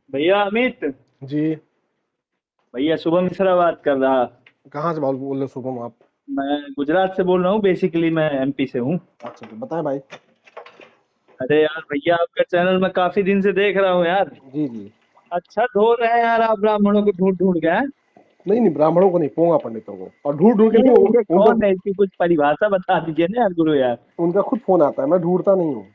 भैया अमित। जी। भैया शुभम मिश्रा बात कर रहा। कहाँ से बोल रहे शुभम आप? मैं गुजरात से बोल रहा हूँ, बेसिकली मैं एमपी से हूँ। अच्छा, तो बताएं भाई। अरे यार भैया, आपका चैनल मैं काफी दिन से देख रहा हूँ यार। जी जी। अच्छा धो रहे हैं यार आप ब्राह्मणों को ढूंढ ढूंढ के, हैं? नहीं नहीं, ब्राह्मणों को नहीं, पोंगा पंडितों को, और ढूंढ ढूंढ के नहीं, ये उनका कौन है, इसकी कुछ परिभाषा बता दीजिए ना यार गुरु यार। उनका खुद फोन आता है, मैं ढूंढता नहीं हूँ।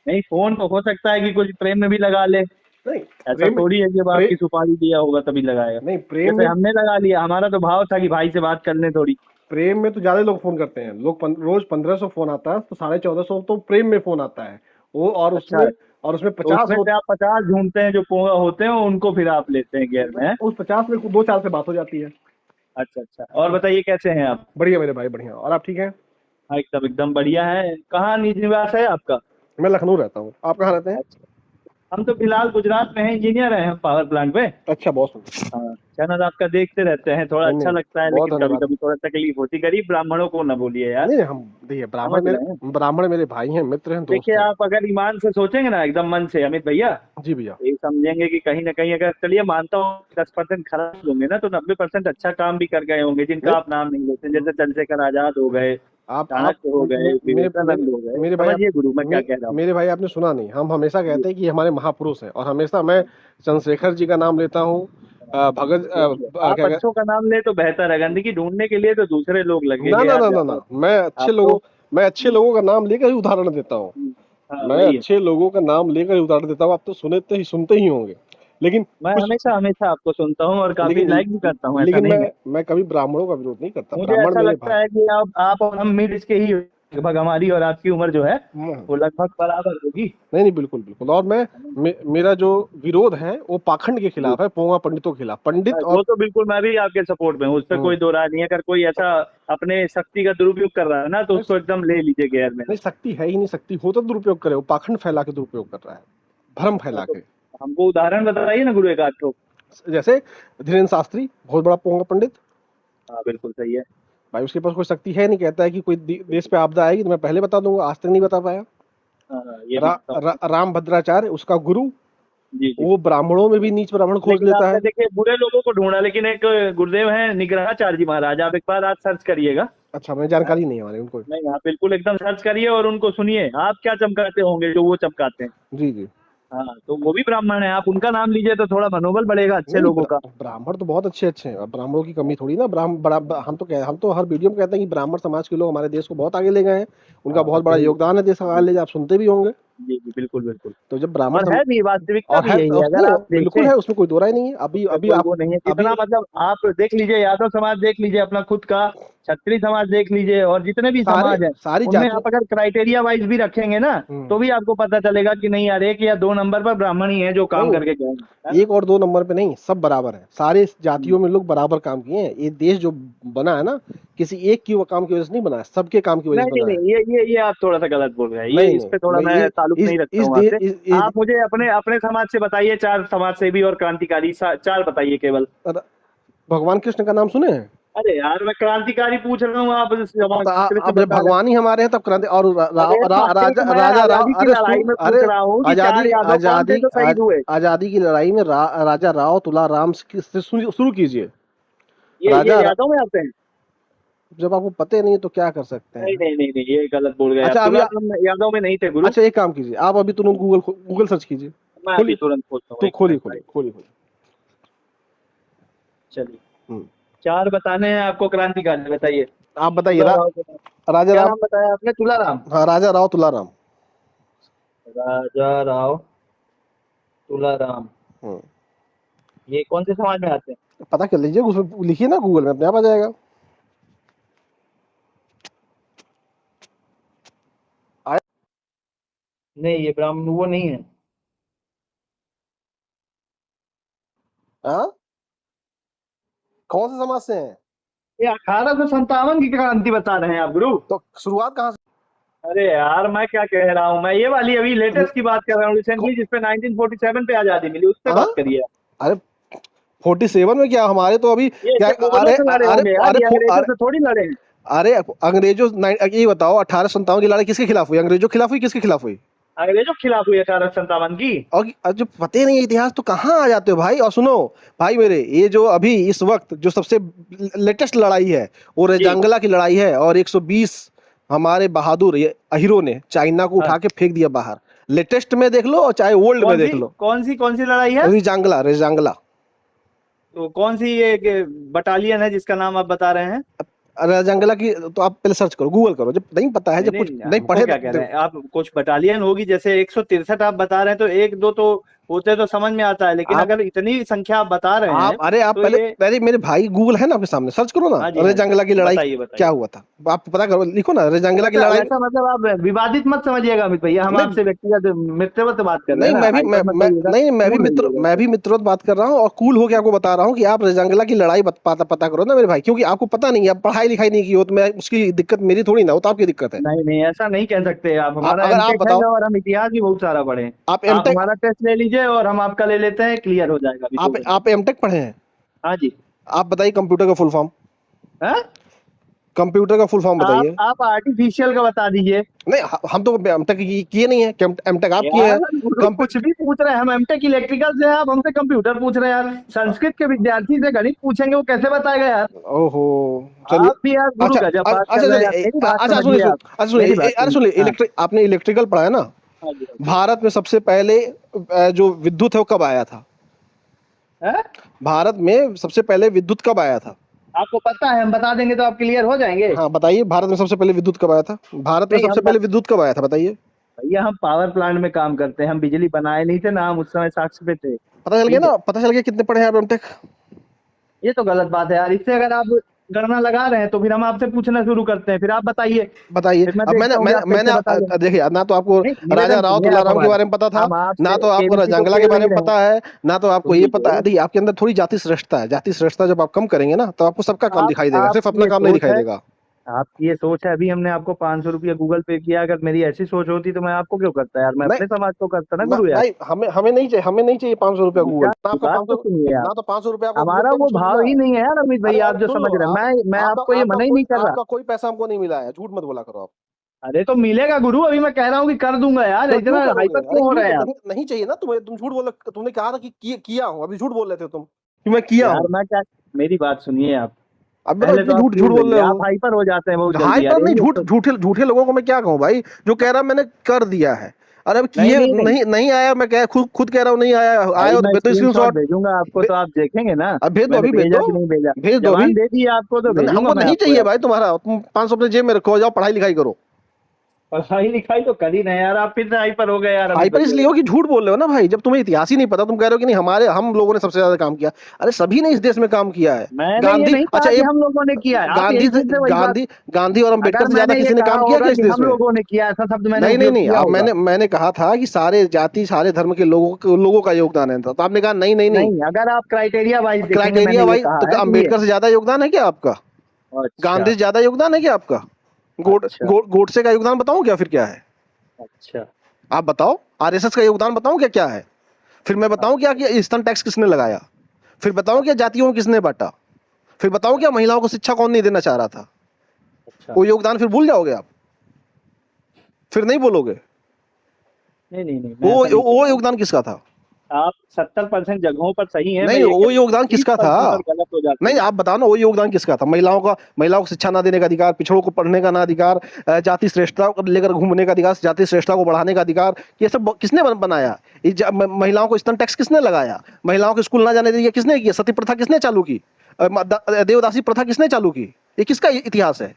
नहीं, फोन तो हो सकता है कि कुछ प्रेम में भी लगा ले। नहीं। ऐसा प्रेम थोड़ी है कि अब प्रे, आपकी सुपारी दिया होगा तभी लगाएगा। नहीं, प्रेम जैसे में। हमने लगा लिया, हमारा तो भाव था कि भाई से बात कर ले थोड़ी। प्रेम में तो ज्यादा लोग फोन करते हैं, रोज 1500 फोन आता है, तो 1450 तो प्रेम में फोन आता है। वो अच्छा, और उसमें तो 50 उसमें से आप 50 ढूंढते हैं जो पोंगा होते हैं, उनको फिर आप लेते हैं गेयर में, हैं? उस 50 में 2-4 से बात हो जाती है। अच्छा अच्छा, और बताइए कैसे हैं आप। बढ़िया मेरे भाई, बढ़िया। और आप ठीक हैं? हाँ, एकदम एकदम बढ़िया है। कहाँ निज निवास है आपका। मैं लखनऊ रहता हूँ, आप कहाँ रहते हैं? अच्छा, हम तो फिलहाल गुजरात में हैं, इंजीनियर हैं हम पावर प्लांट पे। अच्छा, बहुत सुंदर। हाँ, चैनल आपका देखते रहते हैं, थोड़ा नहीं अच्छा नहीं, लगता है, बहुत लेकिन कभी धन्यवाद। कभी थोड़ा तकलीफ होती। गरीब ब्राह्मणों को ना बोलिए यार। नहीं नहीं, हम देखिए, समझ रहे हैं। ब्राह्मण मेरे भाई हैं, मित्र हैं, देखिए, दोस्त हैं। आप अगर ईमान से सोचेंगे ना, एकदम मन से अमित भैया, जी भैया। तो ये समझेंगे कि कहीं ना कहीं, अगर चलिए मानता हूँ 10% खराब होंगे ना, तो 90% अच्छा काम भी कर गए होंगे, जिनका नहीं, आप नाम नहीं लेते, जैसे चंद्रशेखर आजाद हो गए, आप चाणक्य हो गए, मेरे विवेकानंद हो गए। मेरे भाई आप समझिए गुरु मैं क्या कह रहा हूँ। मेरे भाई, आपने सुना नहीं, हम हमेशा कहते हैं कि ये हमारे महापुरुष हैं, और हमेशा मैं चंद्रशेखर जी का नाम लेता हूँ। भगत देखिए, आप क्या अच्छों का नाम ले तो बेहतर है, गंदगी ढूंढने के लिए तो दूसरे लोग ना लगेंगे ना यार ना ना ना, ज्यादा। मैं आपको। मैं अच्छे लोगों का नाम लेकर ही उदाहरण देता हूँ। हाँ मैं वही है। अच्छे लोगों का नाम लेकर ही उदाहरण देता हूँ, आप तो सुनते ही होंगे। लेकिन मैं कुछ हमेशा हमेशा आपको सुनता हूँ और काफी लेकिन लाइक भी करता हूँ, ऐसा लेकिन नहीं है। मैं कभी ब्राह्मणों का विरोध नहीं करता, मुझे ब्राह्मण ऐसा मेरे भाई। लगता है कि आप और हम मिड एज के ही हो। लगभग हमारी और आपकी उम्र जो है, हाँ। वो लगभग बराबर होगी। नहीं नहीं, बिल्कुल बिल्कुल। और मेरा जो विरोध है वो पाखंड के जी। खिलाफ है, पोंगा पंडितों के खिलाफ, पंडित और। वो तो बिल्कुल मैं भी आपके सपोर्ट में हूँ, उस पर हम्म, कोई दो राय नहीं है। अगर कोई ऐसा अपने शक्ति का दुरुपयोग कर रहा है ना, तो नहीं उसको एकदम ले लीजिए गैर में। नहीं, शक्ति है ही नहीं, शक्ति हो तो दुरुपयोग करे, वो पाखंड फैला के दुरुपयोग कर रहा है, भ्रम हाँ, फैला तो के। हमको उदाहरण बताइए ना गुरु, एक आध ठो। जैसे धीरेन्द्र शास्त्री, बहुत बड़ा पोंगा पंडित। हाँ बिल्कुल सही है। भाई उसके पास कोई शक्ति है नहीं, कहता है कि कोई देश बिल्कुल। पे आपदा आएगी तो मैं पहले बता दूंगा, आज तक नहीं बता पाया। हाँ हाँ, ये भी समझ। राम भद्राचार्य, उसका गुरु, जी जी। वो ब्राह्मणों में भी नीच ब्राह्मण खोज लेकिन लेता आपने है। देखिए बुरे लोगों को ढूंढा, लेकिन एक गुरुदेव हैं निग्रहाचार्य जी महाराज, आप एक बार आज सर्च करिएगा। अच्छा, मुझे हाँ, जानकारी नहीं है हमारे उनको। नहीं हाँ बिल्कुल एकदम सर्च करिए और उनको सुनिए, आप क्या चमकाते होंगे जो वो चमकाते हैं। जी जी। हाँ, तो वो भी ब्राह्मण है, आप उनका नाम लीजिए तो थोड़ा मनोबल बढ़ेगा अच्छे नहीं नहीं, लोगों का। ब्राह्मण तो बहुत अच्छे अच्छे हैं, अब ब्राह्मणों की कमी थोड़ी ना। हम तो हर वीडियो में कहते हैं कि ब्राह्मण समाज के लोग हमारे देश को बहुत आगे ले गए हैं, उनका हाँ बहुत बड़ा वही। योगदान है देश को जी आगे ले जाए, आप सुनते भी होंगे। जी जी, बिल्कुल बिल्कुल। तो जब ब्राह्मण और है भी, वास्तविकता और भी यही है, अगर नहीं, आप बिल्कुल देखें। है, उसमें कोई दो राय नहीं है। अभी उसमें अभी कोई आप वो नहीं है, अभी जितना मतलब आप देख लीजिए, यादव समाज देख लीजिए अपना खुद का, क्षत्रिय समाज देख लीजिए, और जितने भी समाज हैं, सारी उनमें जातियां। आप अगर क्राइटेरिया वाइज भी रखेंगे ना, हम्म, तो भी आपको पता चलेगा कि नहीं यार, एक या दो नंबर पर ब्राह्मण ही है जो काम नहीं, करके गए हैं, है ना। एक और दो नंबर पे नहीं, सब बराबर है, सारे हम्म। जातियों में लोग बराबर काम किए हैं। ये देश जो बना है ना, किसी एक की वो काम की वजह से नहीं बना है, सबके काम की वजह से नहीं नहीं बना है। नहीं, ये आप थोड़ा सा गलत बोल रहे हैं, ये नहीं इस नहीं, पे थोड़ा मैं मैं ये ताल्लुक नहीं रखता इस हूँ देश आपसे। आप मुझे अपने अपने समाज से बताइए, चार समाज सेवी और क्रांतिकारी, चार बताइए केवल। भगवान कृष्ण का नाम सुने हैं? अरे यार, मैं क्रांतिकारी पूछ रहा हूँ, आप कृष्ण अब जब बता रहे भगवान ही हमारे हैं तब क्रांति और हैं। अरे मालिक, मैं राजा राव, आजादी की अरे लड़ाई में पूछ अरे रहा हूँ कि चार आजादी यादव कौन थे आजादी जो शहीद हुए। आजादी की लड़ाई में राजा राव तुलाराम से शुरू कीजिए। ये राजा रा, यादव में आते हैं। जब आपको पते नहीं है तो क्या कर सकते नहीं हैं? नहीं नहीं नहीं, ये गलत बोल गए आप, अच्छा, तुलाराम यादव में नहीं थे गुरु। अच्छा, एक काम कीजिए, आप अभी तुरंत गूगल सर्च कीजिए। मैं अभी खोलिए, तुरंत खोलता हूँ, तो एक खोलिए मिनट खोलिए भाई। खोलिए खोलिए। चलिए, हम्म, चार बताने हैं आपको क्रांतिकारी, बताइए। आप बताइए। तुलाराम के नाम। राजा क्या राम। नाम बताया आपने, तुलाराम। हाँ, राजा राव तुलाराम। राजा राव तुलाराम। हम्म, ये कौन से समाज में आते हैं। पता कर लीजिए, उसमें लिखिए ना, गूगल में अपने आप आ जाएगा। आया? नहीं, ये ब्राह्मण वो नहीं है। हाँ? कौन से समाज से हैं? ये 1857 की क्रांति बता रहे हैं आप गुरु। तो शुरुआत कहाँ अरे यार, मैं क्या कह रहा हूँ, मैं ये वाली अभी से? लेटेस्ट की बात कर रहा हूँ, कौ- रिसेंटली जिसपे 1947 पे आजादी मिली, उससे हाँ? बात करिए। अरे 47 में क्या, हमारे तो अभी ये क्या? सिर्फ मुगलों अरे से लड़े अरे होंगे यार, अरे ये अंग्रेजों अरे से थोड़ी लड़े हैं। अरे अंग्रेजों ये बताओ, 1857 की लड़ाई किसके खिलाफ हुई? अंग्रेजों के खिलाफ हुई, किसके खिलाफ हुई? अंग्रेजों के खिलाफ हुई 1857 की। और जो पते नहीं इतिहास तो कहाँ आ जाते हो भाई। और सुनो भाई मेरे, ये जो अभी इस वक्त जो सबसे लेटेस्ट लड़ाई है वो जी। रेजांगला की लड़ाई है, और 120 हमारे बहादुर ये अहीरों ने चाइना को हाँ। उठा के फेंक दिया बाहर। लेटेस्ट में देख लो और चाहे ओल्ड में देख लो। कौन सी लड़ाई है? रेजांगला, रेजांगला। तो कौन सी ये बटालियन है जिसका नाम आप बता रहे हैं? रेजांगला की तो आप पहले सर्च करो, गूगल करो, जब नहीं पता है, नहीं जब कुछ नहीं, नहीं हमको पढ़े क्या कह रहे हैं आप, कुछ बटालियन होगी, जैसे 163 आप बता रहे हैं, तो एक दो तो होते तो समझ में आता है, लेकिन आप अगर इतनी संख्या आप बता रहे हैं अरे आप तो पहले ये। पहले मेरे भाई गूगल है ना आपके सामने, सर्च करो ना हाँ जी, हाँ जी, रेजांगला की लड़ाई बताइए क्या बताइए। हुआ था। आप पता करो, लिखो ना रेजांगला की वैसा लड़ाई। वैसा मतलब आप विवादित मत समझिएगा अमित भैया, हम नहीं आपसे व्यक्तिगत मित्रवत बात कर रहे नहीं, हैं ना, मैं भी हाइपर मत होइएगा, नहीं, कूल रहिएगा मैं एकदम। भी मित्रवत बात कर रहा हूँ, और कूल हो के आपको बता रहा हूँ कि आप रेजांगला की लड़ाई पता करो ना मेरे भाई, क्योंकि आपको पता नहीं है, आप पढ़ाई लिखाई नहीं की हो, तो मैं उसकी दिक्कत मेरी थोड़ी ना, वो तो आपकी दिक्कत है। नहीं नहीं, ऐसा नहीं कह सकते आप, आप हमारा अगर आप एमटेक है बताओ, और हम इतिहास भी बहुत सारा पढ़े हैं। आप आप एमटेक हमारा टेस्ट ले लीजिए और हम आपका ले लेते हैं, क्लियर हो जाएगा अभी 2 घंटे। आप एमटेक पढ़े हैं? हाँ जी। आप बताइए कंप्यूटर का फुल फॉर्म, हैं? कंप्यूटर का फुल फॉर्म बताइए। आप आर्टिफिशियल का बता दीजिए। नहीं, हम तो एमटेक किए नहीं है, एमटेक आप किए यार हैं। गुरु कुछ भी पूछ रहे हैं, हम एमटेक इलेक्ट्रिकल से हैं, आप हमसे कंप्यूटर पूछ रहे हैं यार। संस्कृत के विद्यार्थी से गणित पूछेंगे, वो कैसे बताएगा यार? ओहो, चलिए। आप भी यार गुरु अच्छा गजब बात अच्छा कर रहे हैं यार, चलिए, मेरी बात अच्छा सुनिए समझिए आप। अच्छा सुनिए, मेरी बात अरे सुनिए, सुनिए, हाँ। इलेक्ट्रिक आपने इलेक्ट्रिकल पढ़ा है ना? हाँ जी, हाँ जी। भारत में सबसे पहले जो विद्युत है वो कब आया था? हैं? भारत में सबसे पहले विद्युत कब आया था? आपको पता है, हम बता देंगे तो आप क्लियर हो जाएंगे। हाँ बताइए, भारत में सबसे पहले विद्युत कब आया था? भारत में नहीं सबसे पहले विद्युत कब आया था बताइए। भैया हम पावर प्लांट में काम करते हैं, हम बिजली बनाए नहीं थे ना, हम उस समय साक्ष्य पे थे। पता चल गया ठीक है, ना, पता चल गया कितने पढ़े हैं आप एमटेक? ये तो गलत बात है यार, इससे अगर आप गणना लगा रहे हैं तो फिर हम आपसे पूछना शुरू करते हैं, फिर आप बताइए। बताइए। फिर मैं अब मैंने देखता हूँ कि मैंने आप मैंने कैसे बताइए। देखिए, ना तो आपको नहीं, राजा निवेदन राव सुनिए आप तुलाराम के हमारा। बारे में पता था, हम ना आपसे तो आपको केबीसी को राजांगला के खेल बारे नहीं में रहे हैं। पता है, ना तो आपको सुन ये पता है। लीजिए, देखिए, आपके अंदर थोड़ी जाति श्रेष्ठता है, जाति श्रेष्ठता जब आप कम करेंगे ना, तो आपको सबका काम दिखाई देगा, सिर्फ आपकी अपना ये काम नहीं सोच दिखाई है, देगा। आपकी ये सोच है। अभी हमने आपको 500 रुपया गूगल पे किया, अगर मेरी ऐसी सोच होती तो मैं आपको क्यों करता यार, मैं नहीं, अपने समाज को करता ना गुरु यार। भाई हमें हमें नहीं चाहिए 500 रुपया गूगल, क्या ना आपका बात तो 500, सुनिए आप, ना तो 500 रुपया आपको गूगल हमारा पे वो कुछ भाव मिला ही है। नहीं है यार अमित भाई, अरे आप अरे जो सुन लो, समझ रहे हैं, आप मैं आपका आपको ये आपका मना ही कोई नहीं कर रहा। आपका कोई पैसा हमको नहीं मिला है, झूठ मत बोला करो आप। अरे तो मिलेगा गुरु, अभी मैं कह रहा हूँ कि कर दूंगा यार, क्यों इतना क्यों करोगे? हाइपर अरे क्यों हो क्यों रहे हैं आप? नहीं, नहीं चाहिए ना तुम्हें, तुम झूठ बोल, तुमने कहा था कि किया हूँ, अभी झूठ बोल रहे थे तुम कि मैं किया यार हूँ। मैं क्या, मेरी बात सुनिए आप, अब बताओ, पहले इतने तो आप झूठ झूठ कूल बोल रहिए, रहे आप हो। हाइपर हो जाते हैं बहुत हाई जल्दी यार, पर नहीं, यही झूठ तो। झूठे झूठे लोगों को मैं क्या कहूँ भाई, जो कह रहा मैंने कर दिया है। अरे अब नहीं किए नहीं नहीं नहीं, नहीं आया, मैं कह खुद कह रहा हूँ नहीं आया, भाई, आया तो मैं भेज दो स्क्रीनशॉट स्क्रीनशॉट। भेजूंगा आपको तो आप देखेंगे ना। अब भेज दो, मैंने अभी भेज भेजा दो, कि नहीं भेजा? भेज दो अभी। जवान दे दिए आपको तो भेजूंगा हमको मैं नहीं आपको चाहिए यार। भाई तुम्हारा, तुम 500 अपने जेब में रखो, जाओ पढ़ाई लिखाई करो। पढ़ाई लिखाई तो कर ही नहीं यार, आप फिर से हाइपर हो गए यार अमित हाइपर भैया इसलिए यार। हो कि झूठ बोल रहे हो ना भाई, जब तुम्हें इतिहास ही नहीं पता, तुम कह रहे हो कि नहीं हमारे हम लोगों ने सबसे ज्यादा काम किया। अरे सभी ने इस देश में काम किया है। मैंने ये गांधी, नहीं कहा अच्छा कि ये हम लोगों ने किया है, आप गांधी यही से फिर से वही बात। गांधी और अगर अंबेडकर से ज्यादा मैंने ये किसी ने कहा काम किया क्या होगा इस कि देश हम में? लोगों ने किया, ऐसा शब्द मैंने नहीं नहीं उपयोग नहीं, किया अब होगा? मैंने कहा था कि सारे जाति सारे धर्म के लोगों का योगदान है, तो आपने कहा नहीं नहीं नहीं। नहीं, अगर आप क्राइटेरिया वाइज देखेंगे, क्राइटेरिया मैंने ये वाइज कहा तो है, सुनिए। अंबेडकर से ज्यादा योगदान है क्या आपका? अच्छा। गांधी से ज्यादा योगदान है क्या आपका? अच्छा। गोडसे का योगदान बताऊं क्या, फिर क्या है? अच्छा। आप बताओ, आरएसएस का योगदान बताऊं क्या क्या है? फिर मैं बताऊं क्या कि स्तन टैक्स किसने लगाया? फिर बताऊं क्या जातियों को किसने बांटा? फिर बताऊं क्या महिलाओं को शिक्षा कौन नहीं देना चाह रहा था? अच्छा। वो योगदान फिर भूल जाओगे आप? फिर नहीं बोलोगे? नहीं नहीं नहीं, मैं ऐसा नहीं वो कहूँगा। योगदान किसका था? आप 70% जगहों पर सही हैं, मैं नहीं, ये कह वो रहा हूँ योगदान किसका था? 30% पर गलत हो जाते नहीं, हैं। आप बताओ ना, वो योगदान किसका था? महिलाओं को शिक्षा ना देने का अधिकार, पिछड़ों को पढ़ने का ना अधिकार, जाति श्रेष्ठता को लेकर घूमने का अधिकार, जाति श्रेष्ठता को बढ़ाने का अधिकार, ये सब किसने बनाया? महिलाओं को स्तन टैक्स किसने लगाया? महिलाओं को स्कूल ना जाने दिया किसने किया? सती प्रथा किसने चालू की? देवदासी प्रथा किसने चालू की? ये किसका इतिहास है?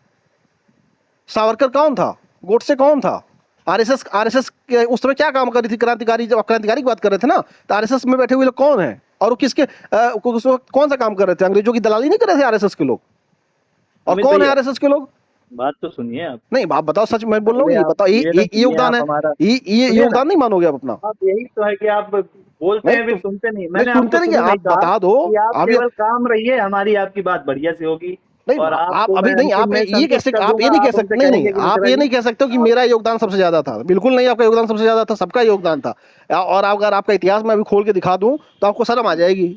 सावरकर कौन था? गोडसे कौन था? आरएसएस उस समय क्या काम कर रही थी? क्रांतिकारी, जब आप क्रांतिकारी की बात कर रहे थे ना, तो आरएसएस में बैठे हुए लोग कौन है? और वो किसके उस वक्त कौन सा काम कर रहे थे? अंग्रेजों की दलाली नहीं कर रहे थे आरएसएस के लोग? और अमित कौन है भैया, आरएसएस के लोग? बात तो सुनिए आप। नहीं, आप बताओ, सच मैं बोल रहा हूँ, पहले ये आप बताओ, निवेदन ये सुनिए, योगदान आप है, हमारा ये सुनिए ना। योगदान नहीं मानोगे आप अपना? आप यही तो है कि आप बोलते नहीं हैं फिर सुनते नहीं। नहीं, मैंने सुनते आपको नहीं, शुरू में ही आप कहा बता दो। कि आप आप ये केवल काम रहिए, हमारी आपकी बात बढ़िया से होगी। नहीं, और आप आपको अभी मैं नहीं, अंतिम आप में ये संतुष्ट कैसे, कर आप दूंगा, ये नहीं कह आप हमसे सकते, नहीं नहीं, कहेंगे कि आप ये मिश्रा जी नहीं कह सकते हो कि आप। मेरा योगदान सबसे ज्यादा था। बिल्कुल नहीं, आपका योगदान सबसे ज्यादा था, सबका योगदान था। और अगर आपका इतिहास मैं अभी खोल के दिखा दूं तो आपको शर्म आ जाएगी।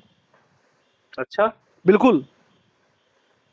अच्छा, बिल्कुल।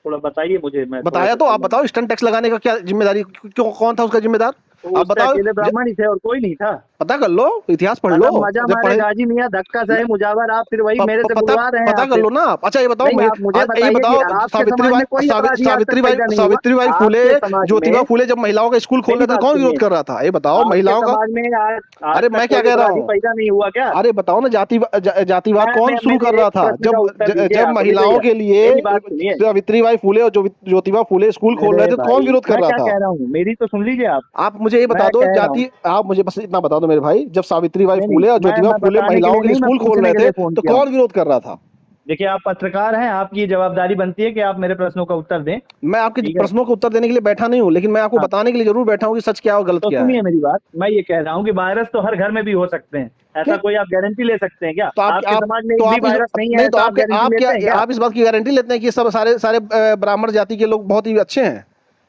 थोड़ा बताइए मुझे, मैं थोड़ा बताया सा तो, आप समझ। बताओ स्टैंड टैक्स लगाने का क्या जिम्मेदारी, क्यों, कौन था उसका जिम्मेदार? तो आप उस पे बताओ अकेले ब्राह्मण ही थे और कोई नहीं था? पता कर लो, इतिहास पढ़ लो। मजा जब मारे पढ़े गाजी मियां, धक्का सही मुजावर, आप फिर वही मेरे से बुलवा रहे हैं पता यहाँ कर पे। लो ना आप। अच्छा ये बताओ, नहीं, आप मुझे ये बताइए कि बताओ, आपके समाज में कोई अपराधी आज तक पैदा नहीं हुआ। सावित्रीबाई फुले, आपके समाज ज्योतिबा में, फुले जब महिलाओं का स्कूल खोल मेरी रहे थे बात कौन विरोध सुनिए, कर रहा था? ये बताओ आपके महिलाओं का। समाज में आज अरे तक मैं क्या कोई कह रहा अपराधी हूँ, पैदा नहीं हुआ क्या? अरे बताओ ना, जातिवाद कौन शुरू मेरे कर रहा एक था? प्रश्न का उत्तर दीजिए जब आप, अभी महिलाओं भैया के लिए मेरी बात सुनिए। सावित्रीबाई फुले और ज्योतिबा फुले स्कूल खोल रहे अरे थे तो कौन भाई, विरोध कर मैं रहा क्या था? कह रहा हूँ, मेरी तो सुन लीजिए आप। आप मुझे ये बता मैं दो, कह रहा हूँ, आप मुझे बस इतना बता दो मेरे भाई, जब सावित्रीबाई नहीं फुले और नहीं, ज्योतिबा मैं फुले बताने के महिलाओं लिए के लिए नहीं, मैं स्कूल खोल पूछने रहे के थे लिए फोन तो किया हूँ। कौन विरोध कर रहा था? देखिए, आप पत्रकार हैं, आपकी जवाबदारी बनती है कि आप मेरे प्रश्नों का उत्तर दें। मैं आपके ठीक है, प्रश्नों का उत्तर देने के लिए बैठा नहीं हूँ, लेकिन मैं आपको हाँ, बताने के लिए जरूर बैठा हूँ कि सच क्या है और गलत तो क्या है। सुनिए मेरी बात। मैं ये कह रहा हूँ कि वायरस तो हर घर में भी हो सकते हैं, ऐसा नहीं कोई आप गारंटी ले सकते हैं क्या? तो आपके आप समाज में तो एक भी आप इस वायरस नहीं है, नहीं तो ऐसा आप आपके गारंटी लेते हैं क्या? आप इस बात की गारंटी लेते हैं कि सब सारे सारे ब्राह्मण जाति के लोग बहुत ही अच्छे हैं?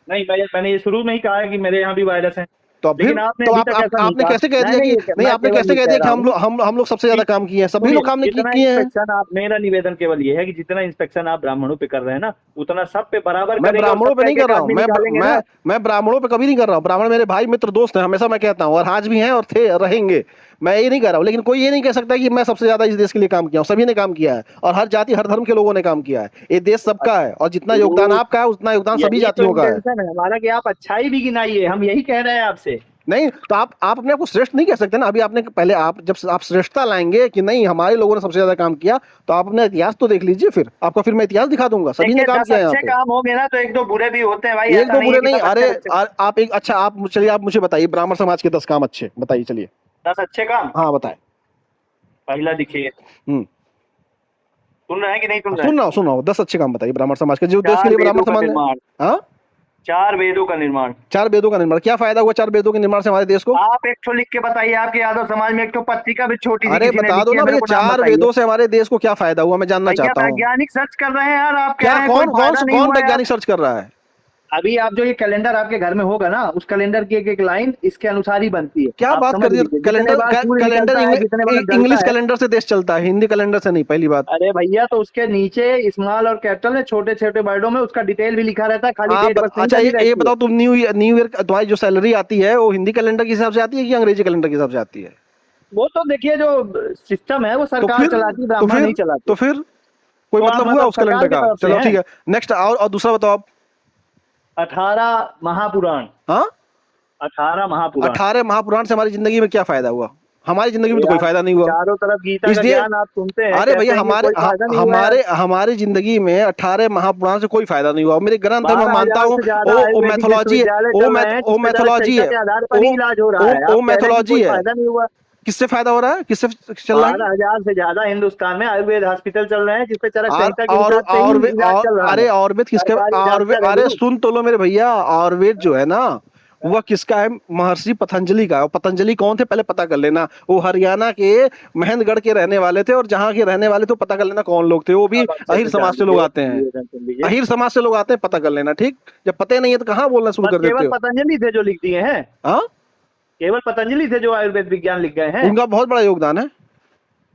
नहीं, मैंने ये शुरू में ही कहा है कि मेरे यहाँ भी वायरस है, तो फिर लेकिन आपने तो अभी तक ऐसा नहीं आपने कहा। कैसे कह दिया कि नहीं, मैं आपने केवल कैसे ये कह कह दिया कि रहा हूँ हम लोग सबसे कि ज्यादा काम किए हैं? सभी सुनिए, लोग काम नहीं जितना किए हैं। इंस्पेक्शन आप, मेरा निवेदन केवल ये है कि जितना इंस्पेक्शन आप ब्राह्मणों पे कर रहे हैं ना, उतना सब पे बराबर मैं करेंगे और ब्राह्मणों सब पे पे नहीं एक कर एक रहा हूँ, आदमी निकालेंगे ना। मैं ब्राह्मणों पे कभी नहीं कर रहा हूँ। ब्राह्मण मेरे भाई मित्र दोस्त हैं, हमेशा मैं कहता हूँ, और आज भी हैं और थे रहेंगे। मैं ये नहीं कर रहा हूँ, लेकिन कोई ये नहीं कह सकता कि मैं सबसे ज्यादा इस देश के लिए काम किया हूँ। सभी ने काम किया है, और हर जाति हर धर्म के लोगों ने काम किया है। ये देश सबका है, और जितना योगदान तो आपका है उतना योगदान सभी यही तो जातियों का है। इंटेंशन है हमारा कि आप अच्छाई भी गिनाइए, हम यही कह रहे हैं आपसे। नहीं तो आप अपने आप को श्रेष्ठ नहीं कह सकते ना। अभी आपने पहले, आप जब आप श्रेष्ठता लाएंगे कि नहीं हमारे लोगों ने सबसे ज्यादा काम किया, तो आप अपना इतिहास तो देख लीजिए। फिर आपको फिर मैं इतिहास दिखा दूंगा, सभी ने देखिए, काम 10 किया है यहाँ अच्छे पे। काम होंगे ना तो एक दो बुरे भी होते हैं भाई, एक ऐसा दो नहीं है बुरे कि नहीं, सब अरे अच्छे अच्छे। आप एक अच्छा, आप चलिए आप मुझे बताइए ब्राह्मण समाज के 10 काम अच्छे बताइए, चलिए। 10 अच्छे काम, हाँ बताए। पहला दिखिए, हम्म सुन रहे हैं कि नहीं सुन रहे हैं? सुन रहा हूँ 10 अच्छे काम बताइए ब्राह्मण समाज के, जो देश के 4 लिए ब्राह्मण वेदों का समाज है। निर्माण, हाँ, 4 वेदों का निर्माण। 4 वेदों का निर्माण, क्या फायदा हुआ 4 वेदों के निर्माण से हमारे देश को? आप एक ठो लिख के बताइए, आपके यादव समाज में एक ठो पत्रिका भी छोटी सी अरे किसी ने बता दो लिखी है, ना मेरे भैया, को नाम 4 बताइए। वेदों से हमारे देश को क्या फायदा हुआ, मैं जानना भैया चाहता हूँ। वैज्ञानिक सर्च कर रहे हैं यार, आप कह क्या, रहे हैं कोई फायदा नहीं कौन हुआ यार। वैज्ञानिक सर्च कर रहा है? अभी आप जो ये कैलेंडर आपके घर में होगा ना, उस कैलेंडर की एक एक लाइन इसके अनुसार ही बनती है। क्या आप बात समझ कर दी? लीजिए, जितने बार सूर्य कैलेंडर निकलता है, जितने बार ढलता इंग्लिश है। कैलेंडर से देश चलता है, हिंदी कैलेंडर से नहीं, पहली बात। अरे भैया, तो उसके नीचे स्मॉल और कैपिटल में छोटे छोटे वर्डों में उसका डिटेल भी लिखा रहता है, खाली डेट बस नहीं अच्छा डाली ये रहती है। बताओ, तुम न्यू ईयर तुम्हारी जो सैलरी आती है वो हिंदी कैलेंडर के हिसाब से आती है कि अंग्रेजी कैलेंडर के हिसाब से आती है? वो तो देखिए, जो सिस्टम है वो तो सरकार फिर चलाती है, ब्राह्मण नहीं चलाते। तो फिर कोई तो मतलब आप हुआ उस सरकार कैलेंडर की का? तरफ से चलो हैं। ठीक है, नेक्स्ट। और दूसरा बताओ आप। 18 महापुराण, हाँ, 18 महापुराण। 18 महापुराण से हमारी जिंदगी में क्या फायदा हुआ? हमारी जिंदगी में ये तो कोई आप फायदा नहीं हुआ। चारों तरफ गीता का इसलिए ज्ञान आप सुनते हैं, अरे कहते भैया, हैं कि कोई फायदा नहीं हुआ यार। हमारी जिंदगी में 18 महापुराण से कोई फायदा नहीं हुआ। मेरे ग्रंथ है, मैं मानता 12,000 हूँ। से ज्यादा ओ आयुर्वेदिक मैथोलॉजी है, विश्वविद्यालय ओ चल रहे हैं, ओ जिसपे मैथोलॉजी जनसंख्या है, के आधार पर ही इलाज हो रहा है। ओ आप कह रहे हैं कि मैथोलॉजी कोई है। फायदा नहीं हुआ। किससे फायदा हो रहा है? किससे चल रहा है? 12,000 से ज्यादा हिंदुस्तान में आयुर्वेद हॉस्पिटल चल रहे हैं, जिसपे चरक संहिता के और हिसाब से ही इलाज चल रहा अरे है। आयुर्वेद किसका? सरकारी डॉक्टर है अरे गुरु। सुन तो लो मेरे भैया, आयुर्वेद जो है ना वह किसका है? महर्षि पतंजलि का है। और पतंजलि कौन थे पहले पता कर लेना। वो हरियाणा के महेंद्रगढ़ के रहने वाले थे, और जहाँ के रहने वाले थे पता कर लेना कौन लोग थे। वो भी अब अच्छे अहिर से जान समाज से लोग लीजिए, आते हैं। निवेदन सुन लीजिए। अहिर समाज से लोग आते हैं, पता कर लेना। ठीक, जब पता नहीं है तो कहाँ बोलना शुरू बस कर देते केवल हो? पतंजलि थे जो लिख दिए हैं, हाँ, केवल पतंजलि थे जो आयुर्वेद विज्ञान लिख गए हैं। उनका बहुत बड़ा योगदान है।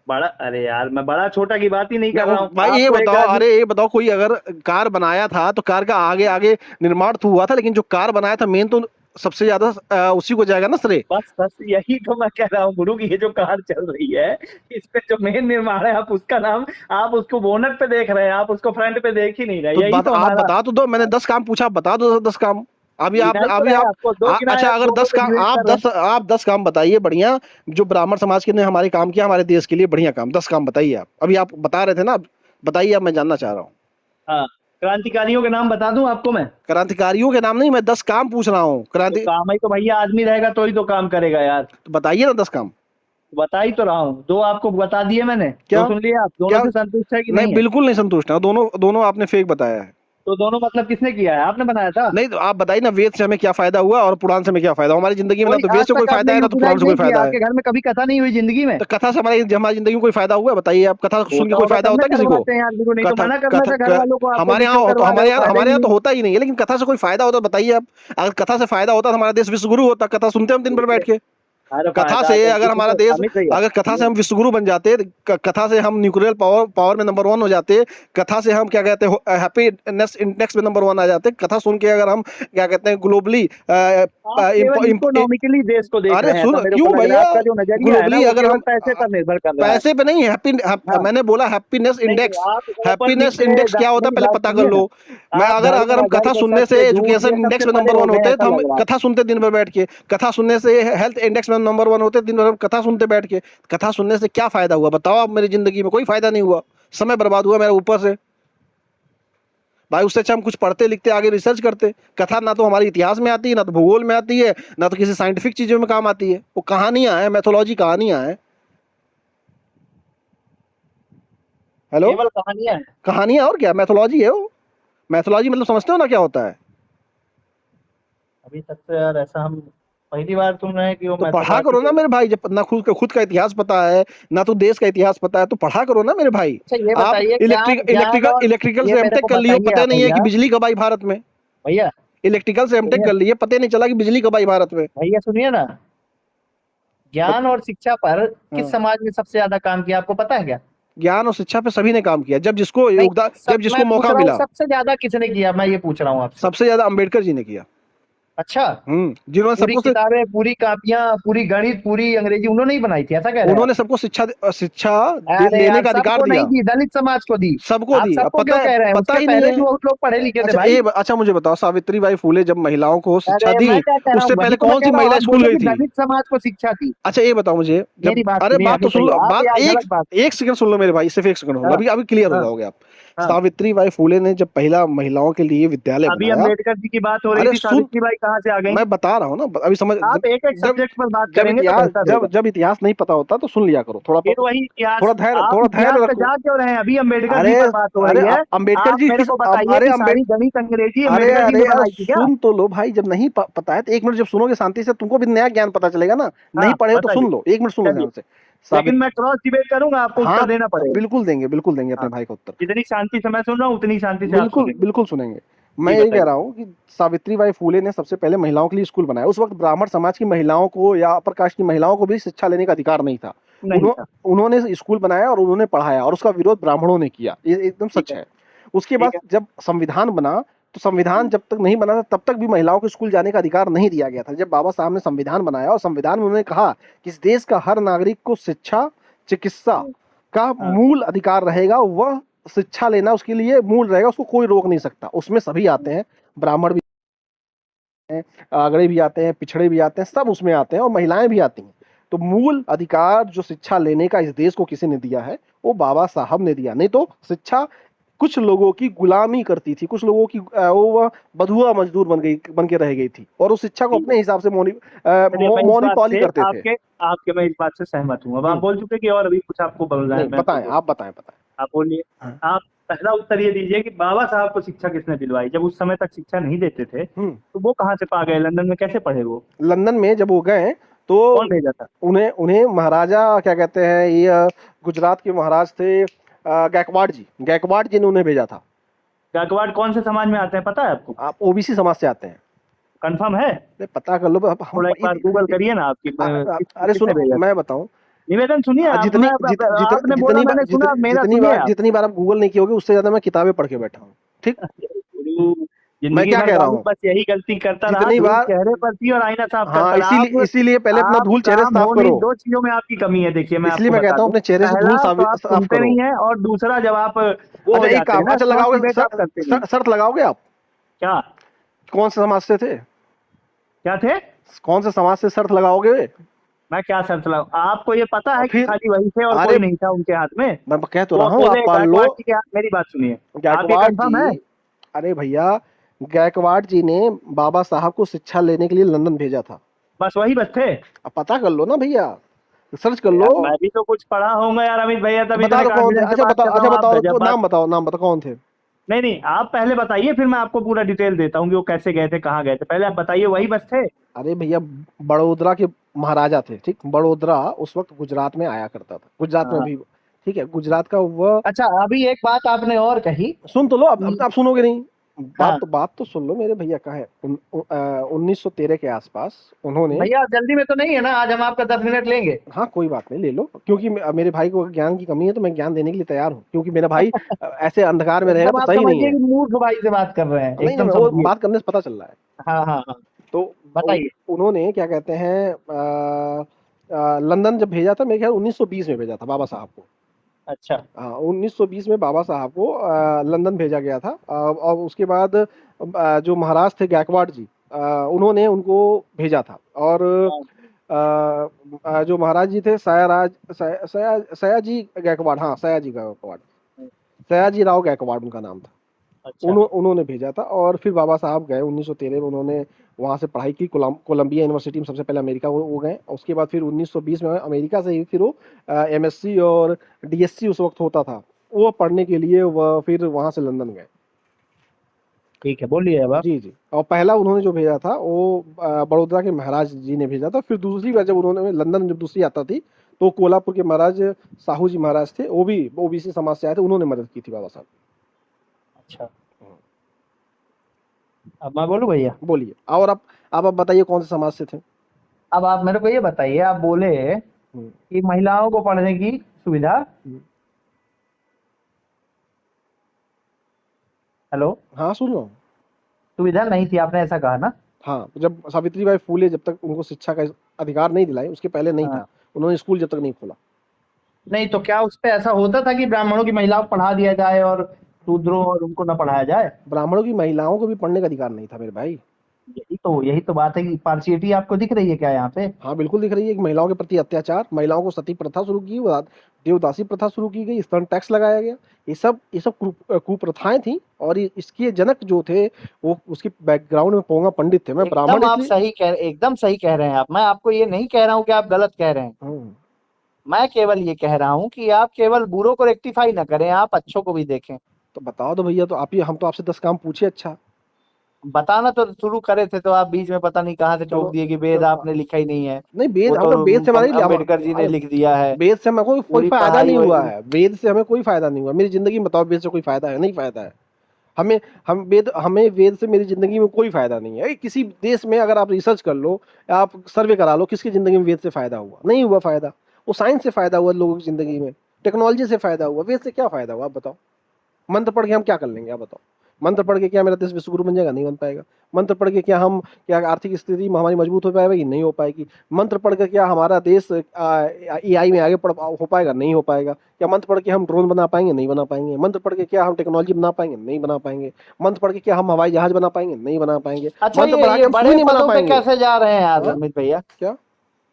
बड़ा, अरे यार मैं बड़ा छोटा की बात ही नहीं कर रहा हूँ भाई ये आपको। एक बताओ, आदमी, अरे ये बताओ, कोई अगर कार बनाया था तो कार का आगे आगे निर्माण तो हुआ था, लेकिन जो कार बनाया था मेन तो सबसे ज्यादा उसी को जाएगा ना श्रेय। बस यही तो मैं कह रहा हूँ गुरु की, ये जो कार चल रही है इस पे जो मेन निर्माण है, आप उसका नाम, आप उसको बोनट पे देख रहे हैं, आप उसको फ्रंट पे देख ही नहीं रहे। यही तो आप हमारा बता तो दो। मैंने 10 काम पूछा, आप बता दो 10 काम। अभी आप गिनाई तो अभी रहे हैं, आप आपको 2 गिनाए, अच्छा, आप अगर दो 10 पे काम, डिबेट कर रहे हैं। आप 10 काम बताइए बढ़िया, जो ब्राह्मण समाज के ने हमारे काम किया हमारे देश के लिए, बढ़िया काम 10 काम बताइए आप। अभी आप बता रहे थे ना, बताइए, अब मैं जानना चाह रहा हूँ। हाँ, क्रांतिकारियों के नाम बता दूं आपको मैं? क्रांतिकारियों के नाम नहीं, मैं 10 काम पूछ रहा हूँ। तो काम ही तो भैया, आदमी रहेगा तो ही तो काम करेगा यार। तो बताइए ना 10 काम। बता ही तो रहा हूँ, 2 आपको बता दिए मैंने। क्या? तो सुन लिए आप, दोनों से संतुष्ट है कि नहीं है? बिल्कुल नहीं संतुष्ट है। दोनों आपने फेक बताया है। तो दोनों मतलब किसने किया है? आपने बनाया था? नहीं तो आप बताइए ना, वेद से हमें क्या फायदा हुआ और पुराण से हमें क्या फायदा? हमारी जिंदगी में ना कोई तो वेद आज से कोई तक फायदा आपने है ना तो पुराण यूटिलाइज से कोई नहीं किया? फायदा है। आपके घर में कभी कथा नहीं हुई जिंदगी में? तो कथा से हमारी जिंदगी में कोई फायदा हुआ? बताइए आप। कथा सुन के कोई होगा फायदा तब होता ना है किसी को? करवाते हैं यार, देखो नहीं तो कथा मना करना था घर वालों को, आपको हमारे भी क्यों यहाँ तो करवा रहे हो? फायदा हमारे ही यहाँ तो नहीं। होता ही नहीं है। लेकिन कथा से कोई फायदा होता तो बताइए आप। अगर कथा से फायदा होता तो हमारा देश विश्व गुरु होता। कथा सुनते हम दिन भर बैठ के। अरे कथा फायदा से अगर अगर किसी हमारा को देश, अमित भैया अगर कथा से हम विश्वगुरु बन जाते, कथा से हम न्यूक्लियर पावर में नंबर 1 हो जाते, कथा से हम क्या कहते हैं हैप्पीनेस इंडेक्स में नंबर 1 आ जाते, कथा सुन के अगर हम क्या कहते हैं ग्लोबली आप केवल इकोनॉमिकली देश को देख अरे रहे हैं, सुन ऐसा मेरे को क्यों लग रहा भैया, है। आपका जो नजरिया है ना ग्लोबली वो अगर केवल हम पैसे पर निर्भर कर रहा है। पैसे पे नहीं, हाँ, मैंने बोला हैप्पीनेस नहीं इंडेक्स, आप ओपनली हैप्पीनेस इंडेक्स क्या होता है मेरी पहले बात पता कर सुनिए ना। लो। मैं आप अगर अगर धर्म हम कथा अधर्म सुनने से सत्य झूठ ये एजुकेशन इंडेक्स सबसे में परे नंबर हो 1 गए होते ऐसा तो हम लग रहा है। कथा सुनते दिन भर बैठ के, कथा सुनने से हेल्थ इंडेक्स में नंबर 1 होते दिन भर हम कथा सुनते बैठ के। कथा सुनने से क्या फायदा हुआ बताओ आप, मेरी जिंदगी में कोई फायदा नहीं हुआ, समय बर्बाद हुआ मेरा ऊपर से भाई। उससे अच्छा हम कुछ पढ़ते लिखते आगे रिसर्च करते। कथा ना तो हमारे इतिहास में आती है, ना तो भूगोल में आती है, ना तो किसी साइंटिफिक चीजों में काम आती है। वो कहानियां हैं, मैथोलॉजी कहानियां हैं। हेलो, केवल कहानियां हैं। कहानियां और क्या, मैथोलॉजी है वो। मैथोलॉजी मतलब समझते हो ना क्या होता है? अभी तक तो यार ऐसा हम पहली बार सुन रहे हैं कि वो तो पढ़ा मैथोलॉजी करो ना है। मेरे भाई, जब ना खुद का इतिहास पता है, ना तो देश का इतिहास पता है, तो पढ़ा करो ना मेरे भाई। अच्छा ये आप बताइए ज्ञान ज्ञान और इलेक्ट्रिकल ये से मेरे एमटेक को कर लिए, बताइए पता ही आप नहीं है कि भैया। बिजली कब आई भारत में। भैया इलेक्ट्रिकल से एमटेक सुनिए, कर लिए, पता ही नहीं चला कि बिजली कब आई भारत में। भैया सुनिए ना। बत- ज्ञान और शिक्षा पर किस हाँ। समाज ने सबसे ज्यादा काम किया आपको पता है क्या? ज्ञान और शिक्षा पे सभी ने काम किया, जब जिसको नहीं, योगदान, सब जब मैं जिसको पूछ मौका रहा हूँ मिला। सबसे ज्यादा किसने किया, मैं ये पूछ रहा हूँ आपसे। सबसे ज्यादा अंबेडकर जी ने किया। अच्छा, जिन्होंने पूरी सबको किताबें, पूरी कापियां, पूरी गणित, पूरी अंग्रेजी उन्होंने ही बनाई थी, ऐसा कह रहे हैं आप? उन्होंने सबको शिक्षा शिक्षा अरे लेने यार का अधिकार सबको नहीं दिया। दी, दलित समाज को दी। सबको आप दी, अब सबको क्यों पता है, कह रहे हैं? पता उसके ही नहीं पहले है। भी बहुत लोग पढ़े लिखे थे अच्छा भाई। अच्छा मुझे बताओ, सावित्री बाई फुले जब महिलाओं को शिक्षा अरे दी, मैं क्या कह रहा हूँ, उससे वही पहले तो मैं कौन कह सी रहा हूँ। महिला आप स्कूल बोले गई कि थी? दलित समाज को शिक्षा दी। अच्छा ये बताओ मुझे, जब मेरी बात अरे सुनिए बात तो अमित सुन लो, भैया, आप बात यार एक गलत बात। एक सेकंड सुन लो मेरे भाई, सिर्फ एक सेकंड सुन लो, हाँ, अभी अभी क्लियर हो हाँ, जाओगे आप। हाँ। सावित्री बाई फुले ने जब पहला महिलाओं के लिए विद्यालय अभी बनाया। अम्बेडकर जी की बात हो रही अरे थी, सुन, सावित्री बाई कहाँ से आ गई? मैं बता रहा हूँ ना, अभी समझ, आप एक एक जब सब्जेक्ट पर बात जब करेंगे तो इतिहास बेहतर होगा। जब इतिहास नहीं पता होता तो सुन लिया करो, फिर वही इतिहास, आप थोड़ा इतिहास धैर्य पे रखो। जा क्यों रहे हैं? अभी अम्बेडकर अरे जी पर बात हो अरे रही है। अंबेडकर आप जी मेरे किस को बताइए अरे कि सारी गणित अंग्रेजी अरे अम्बेडकर जी अरे ने अरे बनाई थी क्या? सुन तो लो भाई, जब नहीं पता है तो एक मिनट जब सुनोगे शांति से, तुमको भी नया ज्ञान पता चलेगा ना। नहीं हाँ पढ़े हो तो बताइए। सुन लो, एक मिनट सुनो चलिए, ध्यान से। लेकिन साबित मैं क्रॉस डिबेट करूंगा, आपको हाँ, उत्तर देना पड़ेगा। बिल्कुल देंगे हाँ, अपने भाई का उत्तर। जितनी शांति से मैं सुन रहा हूँ उतनी शांति से आप बिल्कुल सुनेंगे। बिल्कुल सुनेंगे। मैं जी यही कह बताइए। रहा हूँ कि सावित्री बाई फुले ने सबसे पहले महिलाओं के लिए स्कूल बनाया। उस वक्त ब्राह्मण समाज की महिलाओं को या अपर कास्ट की महिलाओं को भी शिक्षा लेने का अधिकार नहीं था। नहीं था। उन्होंने स्कूल बनाया और उन्होंने पढ़ाया, और उसका विरोध ब्राह्मणों ने किया, ये एकदम ठीक सच है, है। उसके ठीक बाद है। जब संविधान बना, तो संविधान जब तक नहीं बना था तब तक भी महिलाओं को स्कूल जाने का अधिकार नहीं दिया गया था। जब बाबा साहब ने संविधान बनाया और संविधान में उन्होंने कहा कि इस देश का हर नागरिक को शिक्षा, चिकित्सा का हाँ, मूल अधिकार रहेगा, वह शिक्षा लेना उसके लिए मूल रहेगा, उसको कोई रोक नहीं सकता। उसमें सभी आते हैं, ब्राह्मण भी हैं, आगड़े भी आते हैं, पिछड़े भी आते हैं, सब उसमें आते हैं, और महिलाएं भी आती हैं। तो मूल अधिकार जो शिक्षा लेने का इस देश को किसी ने दिया है, वो बाबा साहब ने दिया। नहीं तो शिक्षा कुछ लोगों की गुलामी करती थी, कुछ लोगों की वह बधुआ मजदूर बन के रह गई थी, और उस शिक्षा को ठीक है। अपने हिसाब से चलिए, मैं इस बात मोनोपॉली से करते थे। आपके मैं इस बात से सहमत हूँ। अब आप हम्म, बोल चुके कि और अभी कुछ आपको बोलना है, नहीं मैं बताएं, बोलूँ? आप बताएं बताएं। आप बोलिए। हाँ। आप पहला उत्तर ये दीजिए कि बाबा साहब को शिक्षा किसने दिलवाई? जब उस समय तक शिक्षा नहीं देते थे हम्म, तो वो कहाँ से पा गए? लंदन में कैसे पढ़े वो? लंदन में जब वो गए तो कौन भेजा था? उन्हें उन्हें महाराजा क्या कहते हैं, ये गुजरात के महाराज थे, गायकवाड़ जी ने उन्हें भेजा था। गायकवाड़ कौन से समाज में आते हैं पता है आपको? आप ओबीसी समाज से आते हैं। कंफर्म है? अरे पता कर लो, अब हम थोड़ा एक बार गूगल करिए ना आपकी अरे किसने सुनो भेजा था? मैं बताऊं, निवेदन सुनिए आप। जितनी मैं जित, जित, आपने बोला, जितनी बार मैंने सुना, मेरा जितनी सुनिए बार आप। जितनी बार आप गूगल नहीं किए उससे ज्यादा मैं किताबें पढ़ के बैठा हूँ, ठीक। गुरु, मैं जिंदगी क्या भर कह रहा बाबू हूँ, बस यही गलती करता रहा, जितनी धूल बार, चेहरे पर थी और आईना साफ हाँ करता रहा। इसीलिए पहले अपना आप धूल चेहरे से काम साफ हो नहीं, करो। दो चीजों में आपकी कमी है, देखिए मैं इसलिए आपको मैं बता कहता हूँ दूं। अपने चेहरे से धूल पहला तो आप साफ सुनते करो। नहीं है, और दूसरा जब आप वो अच्छा हो एक जाते हैं काम, ना, अच्छा क्रॉस लगाओगे, डिबेट आप करते नहीं। शर्त लगाओगे आप? क्या? कौन से समाज से थे? क्या थे? कौन से समाज से शर्त लगाओगे? मैं क्या शर्त लगाऊं? आपको ये पता और है कि फिर, खाली वही थे और अरे कोई नहीं था उनके हाथ में? मैं कह तो वो रहा हूँ, आप अकेले पढ़ लो। गायकवाड़ जी के हाथ, मेरी बात सुनिए। आप ये गायकवाड़ कंफर्म है? जी, अरे भैया, गायकवाड़ जी ने बाबा साहब को शिक्षा लेने के लिए लंदन भेजा था। बस वही बस थे? अब पता कर लो ना भैया, सर्च कर लो। यार मैं भी तो कुछ पढ़ा होऊंगा यार अमित भैया, तभी बता इतने दो कौन थे, कॉन्फिडेंस से बात कर रहा अच्छा हूँ। आप बताओ, गजब बात। नाम बताओ कौन थे। नहीं नहीं, आप पहले बताइए, फिर मैं आपको पूरा डिटेल देता हूँ कि वो कैसे गए थे, कहाँ गए थे। पहले आप बताइए, वही बस थे? अरे भैया, बड़ोदरा के महाराजा थे, ठीक। बड़ोदरा उस वक्त गुजरात में आया करता था, गुजरात में हाँ। भी, ठीक है, गुजरात का वह। अच्छा, अभी एक बात आपने और कही सुन तो लो, कि अब आप सुनोगे नहीं। हाँ बात तो सुन लो मेरे भैया का है 1913 के आसपास उन्होंने। भैया, जल्दी में तो नहीं है ना? आज हम आपका 10 मिनट लेंगे। हाँ कोई बात नहीं, ले लो, क्योंकि मेरे भाई को ज्ञान की कमी है तो मैं ज्ञान देने के लिए तैयार हूँ, क्योंकि मेरा भाई ऐसे अंधकार में रहेगा एकदम तो आप सही नहीं समझिए है। कि मूर्ख भाई से बात कर रहे हैं, नहीं नहीं, एकदम वो समझिए। बात करने से पता चल रहा है। हाँ हाँ हाँ, तो बताइए। उन्होंने क्या कहते हैं लंदन जब भेजा था, मेरे ख्याल 1920 में भेजा था बाबा साहब को। अच्छा। हाँ 1920 में बाबा साहब को लंदन भेजा गया था, और उसके बाद जो महाराज थे गायकवाड़ जी, उन्होंने उनको भेजा था। और हाँ, जो महाराज जी थे सयाजी गायकवाड़, हाँ सयाजी गायकवाड़, सयाजी राव गायकवाड़ उनका नाम था। अच्छा उन्होंने भेजा था, और फिर बाबा साहब गए 1913 में, उन्होंने वहाँ से पढ़ाई की कोलंबिया यूनिवर्सिटी में, सबसे पहले अमेरिका वो गए। उसके बाद फिर 1920 में अमेरिका से ही फिर वो एमएससी और डीएससी उस वक्त होता था, वो पढ़ने के लिए वह फिर वहाँ से लंदन गए। ठीक है, बोलिए अब आप। जी जी। और पहला उन्होंने जो भेजा था वो बड़ौदा के महाराज जी ने भेजा था। फिर दूसरी बार जब उन्होंने लंदन, जब दूसरी यात्रा थी, तो कोल्हापुर के महाराज साहू जी महाराज थे, वो भी ओबीसी समाज से आए थे, उन्होंने मदद की थी बाबा साहब। अच्छा, अब मैं बोलूं भैया? बोलिए। और आप बताइए कौन से समाज से थे। अब आप मेरे को ये बताइए, आप बोले हम्म, कि महिलाओं को पढ़ने की सुविधा, हम्म। हेलो, हाँ सुन रहा हूँ। सुविधा नहीं थी, आपने ऐसा कहा ना? हाँ, जब सावित्रीबाई फूले जब तक उनको शिक्षा का अधिकार नहीं दिलाए, उसके पहले नहीं हाँ। था। उन्होंने स्कूल जब तक नहीं खोला। नहीं तो क्या उस पे ऐसा होता था कि ब्राह्मणों की महिलाओं को पढ़ा दिया जाए और शूद्रों और उनको न पढ़ाया जाए? ब्राह्मणों की महिलाओं को भी पढ़ने का अधिकार नहीं था मेरे भाई। यही तो बात है कि पार्शियलिटी आपको दिख रही है क्या यहाँ पे? हाँ बिल्कुल दिख रही है कि महिलाओं के प्रति अत्याचार, महिलाओं को सती प्रथा शुरू की, देवदासी प्रथा शुरू की गई, स्तन टैक्स लगाया गया। ये सब कुप्रथाएं थी, और इसके जनक जो थे, वो उसके बैकग्राउंड में पोंगा पंडित थे। मैं ब्राह्मण इसलिए। एकदम सही कह रहे हैं आप। मैं आपको ये नहीं कह रहा हूँ कि आप गलत कह रहे हैं। हम्म, मैं केवल ये कह रहा हूँ कि आप केवल बुरों को रेक्टिफाई ना करें, आप अच्छों को भी देखें। तो बताओ तो भैया, तो आप ही, हम तो आपसे 10 काम पूछे। अच्छा बताना तो शुरू करे थे, तो आप बीच में पता नहीं कहाँ से चलो। टोक दिए कि वेद चलो आपने लिखा ही नहीं है। नहीं, वेद वो हम तो तो वेद से हमारा ही अंबेडकर जी ने अरे लिख दिया है। वेद से हमें कोई पूरी फायदा पढ़ाई नहीं हुआ वही। है। वेद से हमें कोई फायदा नहीं हुआ मेरी जिंदगी में। बताओ वेद से कोई फायदा है? नहीं फायदा है। हमें हमें वेद से मेरी जिंदगी में कोई फायदा नहीं है। किसी देश में अगर आप रिसर्च कर लो, आप सर्वे करा लो, किसकी जिंदगी में वेद से फायदा हुआ? नहीं हुआ फायदा। वो साइंस से फायदा हुआ लोगों की जिंदगी में, टेक्नोलॉजी से फायदा हुआ। वेद से क्या फायदा हुआ आप बताओ? मंत्र पढ़ के हम क्या कर लेंगे आप बताओ? मंत्र पढ़ के क्या मेरा देश विश्वगुरु बन जाएगा? नहीं बन पाएगा। मंत्र पढ़ के क्या आर्थिक स्थिति हमारी मजबूत हो पाएगी? नहीं हो पाएगी। मंत्र पढ़ के क्या हमारा देश एआई में आगे हो पाएगा? नहीं हो पाएगा। क्या मंत्र पढ़ के हम ड्रोन बना पाएंगे? नहीं बना पाएंगे। मंत्र पढ़ के क्या हम टेक्नोलॉजी बना पाएंगे? नहीं बना पाएंगे। मंत्र पढ़ के क्या हम हवाई जहाज बना पाएंगे? नहीं बना पाएंगे। अच्छा, मंत्र पढ़ा के ये हम सुई बड़े नहीं बना पदों पे पाएंगे। कैसे जा रहे हैं आज हाँ अमित भैया? क्या?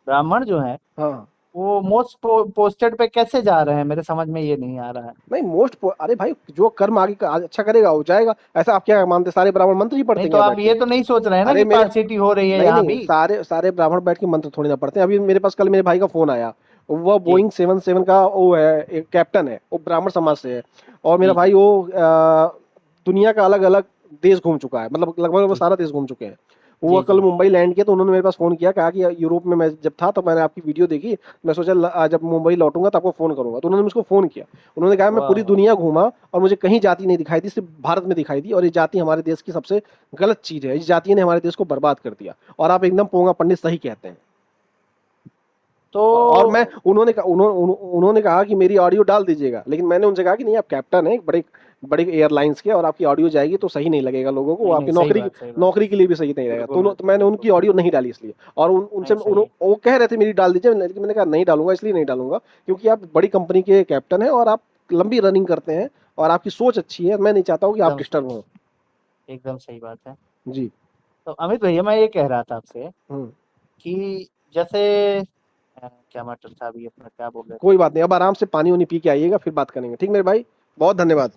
ब्राह्मण जो है हाँ वो मोस्ट पोस्टेड पे कैसे जा रहे हैं? मेरे समझ में ये नहीं आ रहा है। नहीं, अरे भाई, जो कर्म आगे अच्छा करेगा वो जाएगा। ऐसा आप क्या मानते? सारे ब्राह्मण मंत्र ही पढ़ते नहीं हैं तो क्या आप बैठ के? ये तो नहीं सोच रहे हैं ना अरे कि मेरे पार्सिटी हो रही है नहीं यहाँ नहीं, भी? सारे सारे ब्राह्मण बैठ के मंत्र थोड़ी ना पढ़ते हैं। अभी मेरे पास कल मेरे भाई का फोन आया, वो जी बोइंग 77 का वो है, एक कैप्टन है, वो ब्राह्मण समाज से है। और मेरा जी जी भाई वो दुनिया का अलग अलग देश घूम चुका है, मतलब लगभग वो जी सारा देश घूम चुके हैं। वो जी कल जी। मुंबई लैंड किया, तो उन्होंने मेरे पास फोन किया, कहा कि यूरोप में मैं जब था तो मैंने आपकी वीडियो देखी, मैं सोचा जब मुंबई लौटूंगा तो आपको फोन करूंगा। तो उन्होंने मुझको फोन किया। उन्होंने कहा मैं वाह पूरी वाह। दुनिया घूमा और मुझे कहीं जाति नहीं दिखाई दी, सिर्फ भारत में दिखाई दी, और ये जाति हमारे देश की सबसे गलत चीज है। इस जाति ने हमारे देश को बर्बाद कर दिया। और आप एकदम पोंगा पंडित सही कहते हैं। तो और मैं उन्होंने कहा कि मेरी ऑडियो डाल दीजिएगा, लेकिन मैंने उनसे कहा कि नहीं, आप कैप्टन हैं बड़े बड़े एयरलाइंस के, और आपकी ऑडियो जाएगी तो सही नहीं लगेगा लोगों को, वो नहीं नहीं, आपकी सही नौकरी बात। के लिए भी सही नहीं रहेगा। बिल्कुल तो मैंने उनकी बिल्कुल। ऑडियो नहीं डाली इसलिए। और उनसे नहीं सही। वो कह रहे थे मेरी डाल दीजिए, लेकिन मैंने कहा नहीं डालूंगा। इसलिए नहीं डालूंगा क्योंकि आप बड़ी कंपनी के कैप्टन हैं और आप लंबी रनिंग करते हैं, और आपकी सोच अच्छी है। मैं नहीं चाहता हूँ कि आप एकदम डिस्टर्ब हो। एकदम सही बात है। जी। तो अमित भैया, मैं ये कह रहा था आपसे हम्म। कि जैसे क्या मैटर था अभी अपना, क्या बोल रहे थे? कोई बात नहीं, अब आराम से पानी वानी पी के आइएगा, फिर बात करेंगे। ठीक मेरे भाई, बहुत धन्यवाद।